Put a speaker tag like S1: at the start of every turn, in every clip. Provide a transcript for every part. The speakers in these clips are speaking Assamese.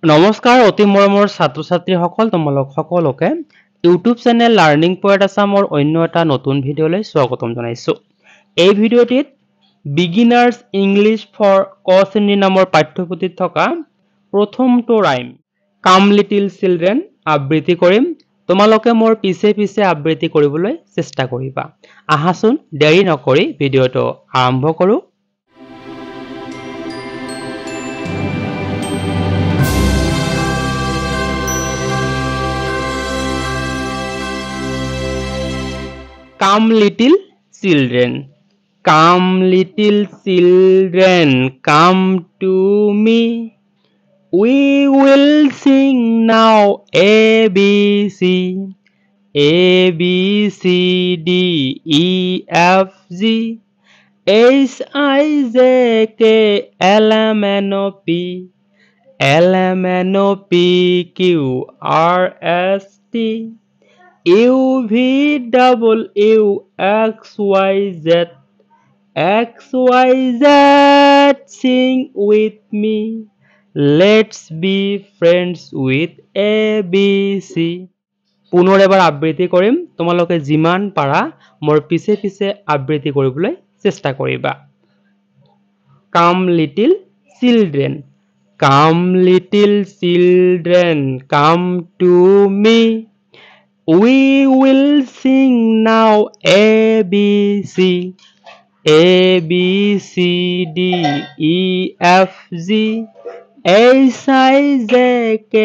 S1: নমস্কাৰ অতি মৰমৰ ছাত্ৰ ছাত্ৰীসকল তোমালোক সকলোকে ইউটিউব চেনেল লাৰ্নিং পয়েট আছামৰ অন্য এটা নতুন ভিডিঅ'লৈ স্বাগতম জনাইছো। এই ভিডিঅ'টিত বিগিনাৰ্ছ ইংলিছ ফৰ ক শ্ৰেণী নামৰ পাঠ্যপুথিত থকা প্ৰথমটো ৰাইম কাম লিটিল চিলড্ৰেন আবৃত্তি কৰিম। তোমালোকে মোৰ পিছে আবৃত্তি কৰিবলৈ চেষ্টা কৰিবা। আহাচোন দেৰি নকৰি ভিডিঅ'টো আৰম্ভ কৰো। Come little children, come little children, come to me. We will sing now A B C, A B C D E F G, H I J K L M N O P, L M N O P Q R S T, U V double U X Y Z, X Y Z, sing with me. Let's be friends with A B C. পুনৰ এবাৰ আবৃত্তি কৰিম। তোমালোকে যিমান পাৰা মোৰ পিছে আবৃত্তি কৰিবলৈ চেষ্টা কৰিবা। Come little children, come little children, come to me. We will sing now A B C, A B C D E F G, H I J K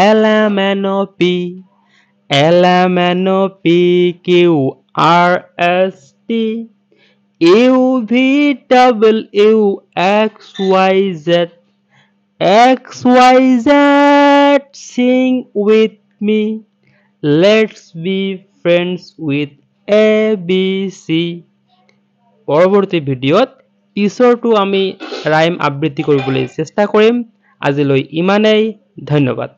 S1: L M N O P, L M N O P Q R S T, U V double U X Y Z, X Y Z, sing with me. Let's be friends with A B C. পৰৱৰ্তী ভিডিঅ'ত পিছৰটো আমি ৰাইম আবৃত্তি কৰিবলৈ চেষ্টা কৰিম। আজিলৈ ইমানেই, ধন্যবাদ।